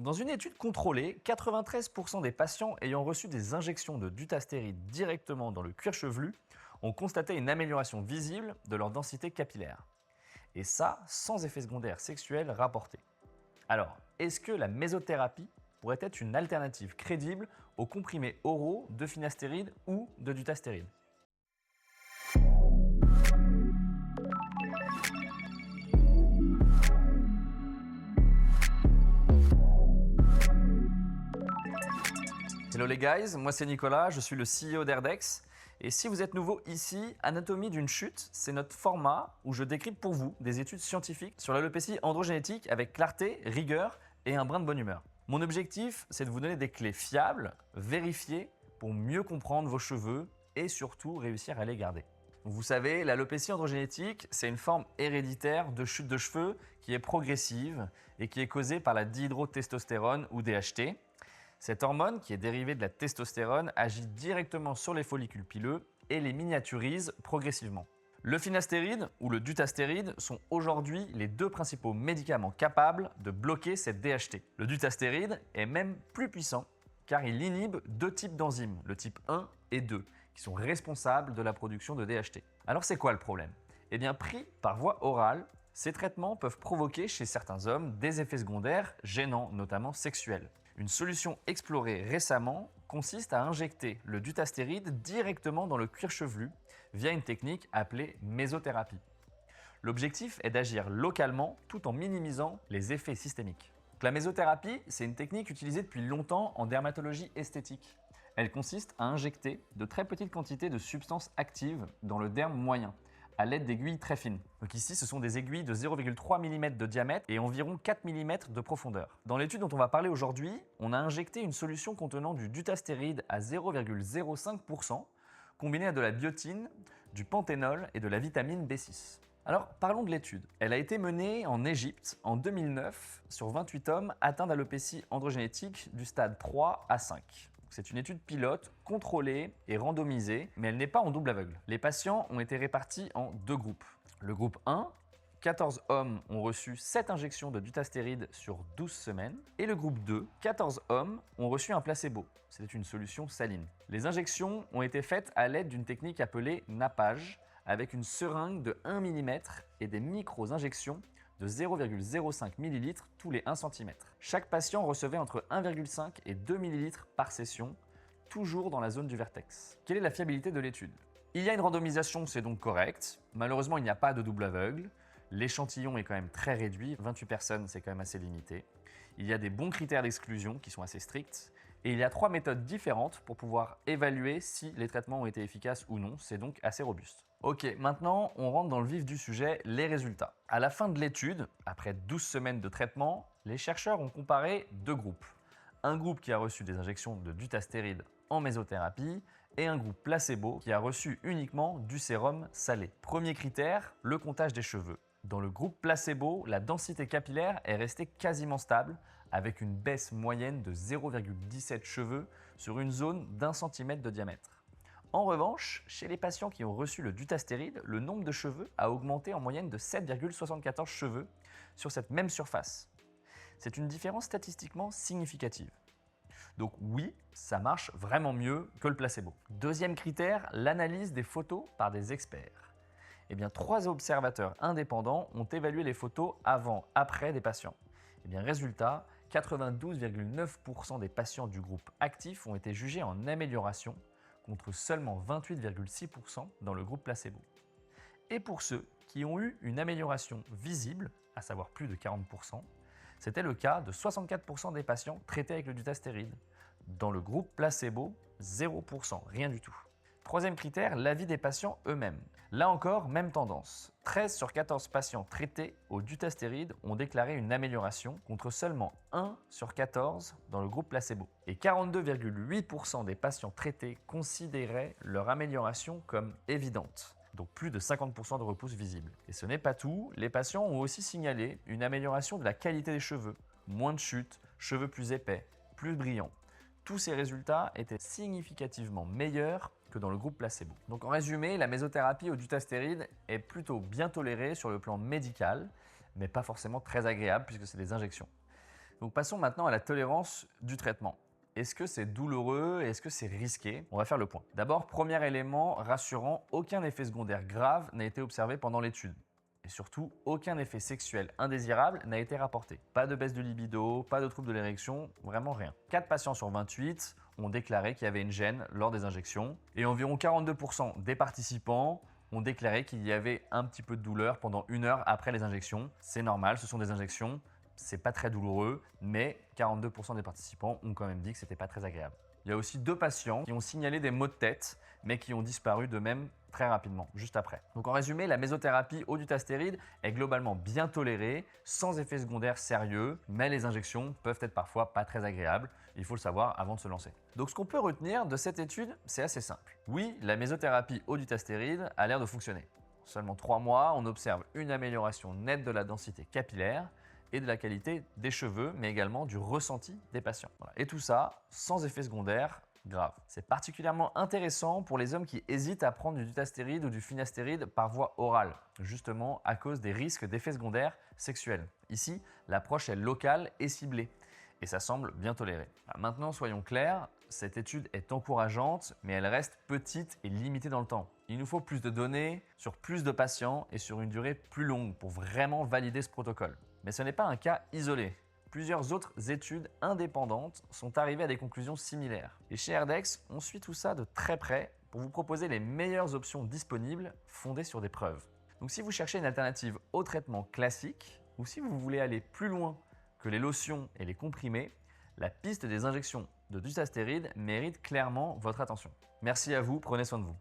Dans une étude contrôlée, 93% des patients ayant reçu des injections de dutasteride directement dans le cuir chevelu ont constaté une amélioration visible de leur densité capillaire. Et ça, sans effet secondaire sexuel rapporté. Alors, est-ce que la mésothérapie pourrait être une alternative crédible aux comprimés oraux de finastéride ou de dutasteride? Hello les guys, moi c'est Nicolas, je suis le CEO d'Airdex. Et si vous êtes nouveau ici, Anatomie d'une chute, c'est notre format où je décrypte pour vous des études scientifiques sur l'alopécie androgénétique avec clarté, rigueur et un brin de bonne humeur. Mon objectif, c'est de vous donner des clés fiables, vérifiées, pour mieux comprendre vos cheveux et surtout réussir à les garder. Vous savez, l'alopécie androgénétique, c'est une forme héréditaire de chute de cheveux qui est progressive et qui est causée par la dihydrotestostérone ou DHT. Cette hormone, qui est dérivée de la testostérone, agit directement sur les follicules pileux et les miniaturise progressivement. Le finastéride ou le dutasteride sont aujourd'hui les deux principaux médicaments capables de bloquer cette DHT. Le dutasteride est même plus puissant car il inhibe deux types d'enzymes, le type 1 et 2, qui sont responsables de la production de DHT. Alors c'est quoi le problème? Eh bien, pris par voie orale, ces traitements peuvent provoquer chez certains hommes des effets secondaires gênants, notamment sexuels. Une solution explorée récemment consiste à injecter le dutasteride directement dans le cuir chevelu via une technique appelée mésothérapie. L'objectif est d'agir localement tout en minimisant les effets systémiques. La mésothérapie, c'est une technique utilisée depuis longtemps en dermatologie esthétique. Elle consiste à injecter de très petites quantités de substances actives dans le derme moyen, à l'aide d'aiguilles très fines. Donc ici, ce sont des aiguilles de 0,3 mm de diamètre et environ 4 mm de profondeur. Dans l'étude dont on va parler aujourd'hui, on a injecté une solution contenant du dutasteride à 0,05%, combiné à de la biotine, du panthénol et de la vitamine B6. Alors, parlons de l'étude. Elle a été menée en Égypte en 2009 sur 28 hommes atteints d'alopécie androgénétique du stade 3 à 5. C'est une étude pilote, contrôlée et randomisée, mais elle n'est pas en double aveugle. Les patients ont été répartis en deux groupes. Le groupe 1, 14 hommes ont reçu 7 injections de dutasteride sur 12 semaines. Et le groupe 2, 14 hommes ont reçu un placebo. C'était une solution saline. Les injections ont été faites à l'aide d'une technique appelée nappage, avec une seringue de 1 mm et des micro-injections de 0,05 ml tous les 1 cm. Chaque patient recevait entre 1,5 et 2 ml par session, toujours dans la zone du vertex. Quelle est la fiabilité de l'étude? Il y a une randomisation, c'est donc correct. Malheureusement, il n'y a pas de double aveugle. L'échantillon est quand même très réduit, 28 personnes, c'est quand même assez limité. Il y a des bons critères d'exclusion qui sont assez stricts. Et il y a 3 méthodes différentes pour pouvoir évaluer si les traitements ont été efficaces ou non. C'est donc assez robuste. Ok, maintenant on rentre dans le vif du sujet, les résultats. À la fin de l'étude, après 12 semaines de traitement, les chercheurs ont comparé deux groupes. Un groupe qui a reçu des injections de dutasteride en mésothérapie et un groupe placebo qui a reçu uniquement du sérum salé. Premier critère, le comptage des cheveux. Dans le groupe placebo, la densité capillaire est restée quasiment stable avec une baisse moyenne de 0,17 cheveux sur une zone d'1 cm de diamètre. En revanche, chez les patients qui ont reçu le dutasteride, le nombre de cheveux a augmenté en moyenne de 7,74 cheveux sur cette même surface. C'est une différence statistiquement significative. Donc oui, ça marche vraiment mieux que le placebo. Deuxième critère, l'analyse des photos par des experts. Eh bien, 3 observateurs indépendants ont évalué les photos avant-après des patients. Eh bien, résultat, 92,9% des patients du groupe actif ont été jugés en amélioration contre seulement 28,6% dans le groupe placebo. Et pour ceux qui ont eu une amélioration visible, à savoir plus de 40%, c'était le cas de 64% des patients traités avec le dutasteride. Dans le groupe placebo, 0%, rien du tout. Troisième critère, l'avis des patients eux-mêmes. Là encore, même tendance. 13 sur 14 patients traités au dutasteride ont déclaré une amélioration contre seulement 1 sur 14 dans le groupe placebo. Et 42,8% des patients traités considéraient leur amélioration comme évidente. Donc plus de 50% de repousse visible. Et ce n'est pas tout, les patients ont aussi signalé une amélioration de la qualité des cheveux, moins de chutes, cheveux plus épais, plus brillants. Tous ces résultats étaient significativement meilleurs que dans le groupe placebo. Donc en résumé, la mésothérapie au dutasteride est plutôt bien tolérée sur le plan médical, mais pas forcément très agréable puisque c'est des injections. Donc passons maintenant à la tolérance du traitement. Est-ce que c'est douloureux et est-ce que c'est risqué? On va faire le point. D'abord, premier élément rassurant, aucun effet secondaire grave n'a été observé pendant l'étude. Et surtout, aucun effet sexuel indésirable n'a été rapporté. Pas de baisse de libido, pas de troubles de l'érection, vraiment rien. 4 patients sur 28 ont déclaré qu'il y avait une gêne lors des injections et environ 42% des participants ont déclaré qu'il y avait un petit peu de douleur pendant 1 heure après les injections. C'est normal, ce sont des injections, c'est pas très douloureux, mais 42% des participants ont quand même dit que c'était pas très agréable. Il y a aussi 2 patients qui ont signalé des maux de tête, mais qui ont disparu de même très rapidement, juste après. Donc en résumé, la mésothérapie au dutastéride est globalement bien tolérée, sans effets secondaires sérieux, mais les injections peuvent être parfois pas très agréables. Il faut le savoir avant de se lancer. Donc ce qu'on peut retenir de cette étude, c'est assez simple. Oui, la mésothérapie au dutastéride a l'air de fonctionner. En seulement 3 mois, on observe une amélioration nette de la densité capillaire et de la qualité des cheveux, mais également du ressenti des patients. Voilà. Et tout ça sans effet secondaire grave. C'est particulièrement intéressant pour les hommes qui hésitent à prendre du dutastéride ou du finastéride par voie orale, justement à cause des risques d'effets secondaires sexuels. Ici, l'approche est locale et ciblée, et ça semble bien toléré. Maintenant, soyons clairs, cette étude est encourageante, mais elle reste petite et limitée dans le temps. Il nous faut plus de données sur plus de patients et sur une durée plus longue pour vraiment valider ce protocole. Mais ce n'est pas un cas isolé. Plusieurs autres études indépendantes sont arrivées à des conclusions similaires. Et chez Herdex, on suit tout ça de très près pour vous proposer les meilleures options disponibles fondées sur des preuves. Donc si vous cherchez une alternative au traitement classique ou si vous voulez aller plus loin que les lotions et les comprimés, la piste des injections de dutastéride mérite clairement votre attention. Merci à vous, prenez soin de vous.